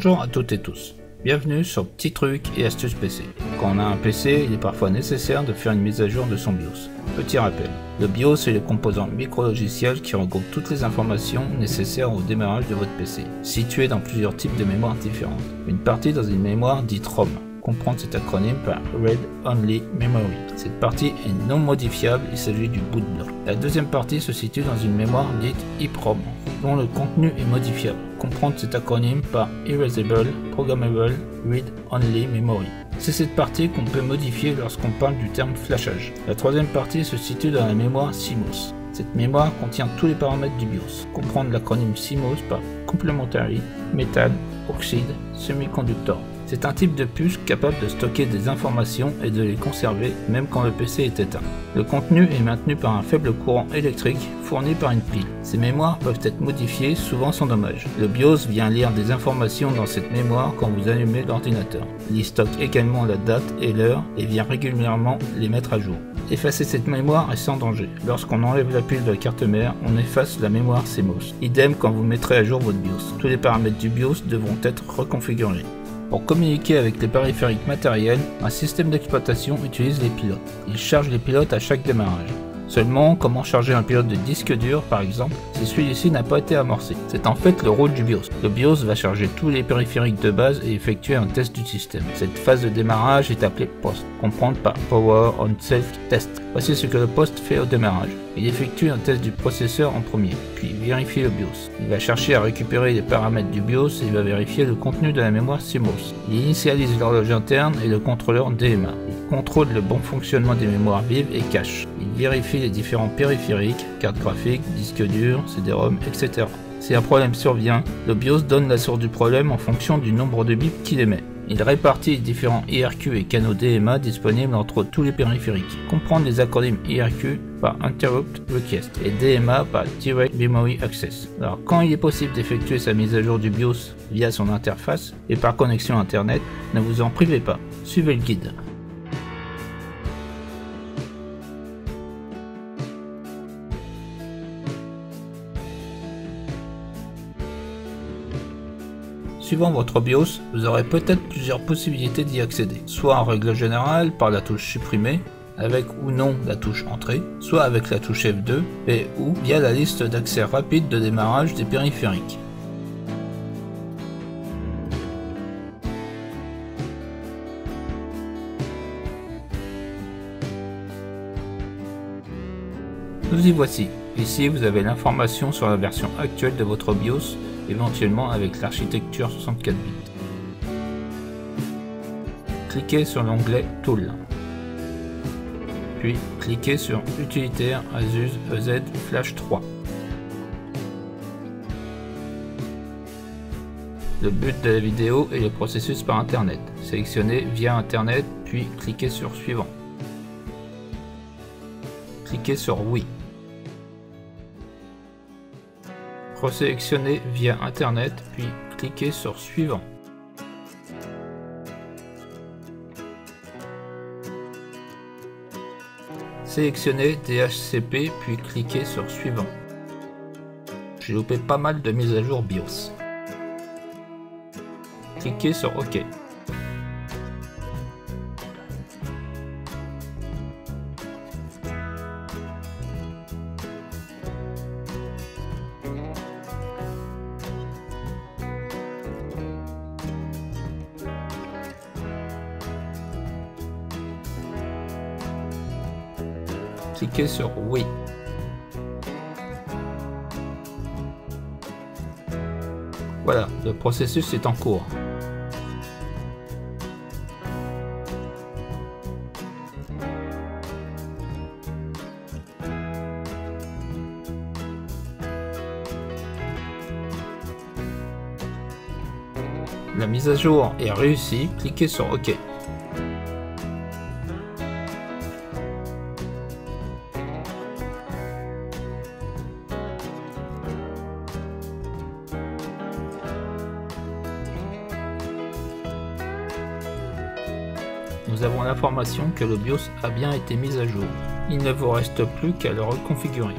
Bonjour à toutes et tous, bienvenue sur Petits Trucs et Astuces PC. Quand on a un PC, il est parfois nécessaire de faire une mise à jour de son BIOS. Petit rappel, le BIOS est le composant micro-logiciel qui regroupe toutes les informations nécessaires au démarrage de votre PC, situé dans plusieurs types de mémoires différentes. Une partie dans une mémoire dite ROM, comprendre cet acronyme par Read Only Memory. Cette partie est non modifiable, il s'agit du boot block. La deuxième partie se situe dans une mémoire dite EEPROM, dont le contenu est modifiable. Comprendre cet acronyme par Erasable, Programmable, Read Only Memory. C'est cette partie qu'on peut modifier lorsqu'on parle du terme flashage. La troisième partie se situe dans la mémoire CMOS. Cette mémoire contient tous les paramètres du BIOS. Comprendre l'acronyme CMOS par Complementary, Metal, Oxide, Semiconductor. C'est un type de puce capable de stocker des informations et de les conserver même quand le PC est éteint. Le contenu est maintenu par un faible courant électrique fourni par une pile. Ces mémoires peuvent être modifiées, souvent sans dommage. Le BIOS vient lire des informations dans cette mémoire quand vous allumez l'ordinateur. Il y stocke également la date et l'heure et vient régulièrement les mettre à jour. Effacer cette mémoire est sans danger. Lorsqu'on enlève la pile de la carte mère, on efface la mémoire CMOS. Idem quand vous mettrez à jour votre BIOS. Tous les paramètres du BIOS devront être reconfigurés. Pour communiquer avec les périphériques matériels, un système d'exploitation utilise les pilotes. Il charge les pilotes à chaque démarrage. Seulement, comment charger un pilote de disque dur par exemple si celui-ci n'a pas été amorcé? C'est en fait le rôle du BIOS. Le BIOS va charger tous les périphériques de base et effectuer un test du système. Cette phase de démarrage est appelée POST, comprendre par Power on Self Test. Voici ce que le POST fait au démarrage. Il effectue un test du processeur en premier, puis vérifie le BIOS. Il va chercher à récupérer les paramètres du BIOS et il va vérifier le contenu de la mémoire CMOS. Il initialise l'horloge interne et le contrôleur DMA. Il contrôle le bon fonctionnement des mémoires vives et cache. Il vérifie les différents périphériques, cartes graphiques, disques durs, CD-ROM, etc. Si un problème survient, le BIOS donne la source du problème en fonction du nombre de bits qu'il émet. Il répartit les différents IRQ et canaux DMA disponibles entre tous les périphériques. Comprendre les acronymes IRQ par Interrupt Request et DMA par Direct Memory Access. Alors quand il est possible d'effectuer sa mise à jour du BIOS via son interface et par connexion internet, ne vous en privez pas, suivez le guide. Suivant votre BIOS, vous aurez peut-être plusieurs possibilités d'y accéder, soit en règle générale par la touche supprimée, avec ou non la touche entrée, soit avec la touche F2 et ou via la liste d'accès rapide de démarrage des périphériques. Nous y voici. Ici vous avez l'information sur la version actuelle de votre BIOS, éventuellement avec l'architecture 64 bits. Cliquez sur l'onglet Tool. Puis cliquez sur Utilitaire Asus EZ Flash 3. Le but de la vidéo est le processus par internet. Sélectionnez via internet, puis cliquez sur Suivant. Cliquez sur Oui. Resélectionnez via internet, puis cliquez sur Suivant. Sélectionnez DHCP, puis cliquez sur Suivant. J'ai loupé pas mal de mises à jour BIOS. Cliquez sur OK. Cliquez sur Oui. Voilà, le processus est en cours. La mise à jour est réussie, cliquez sur OK. Nous avons l'information que le BIOS a bien été mis à jour. Il ne vous reste plus qu'à le reconfigurer.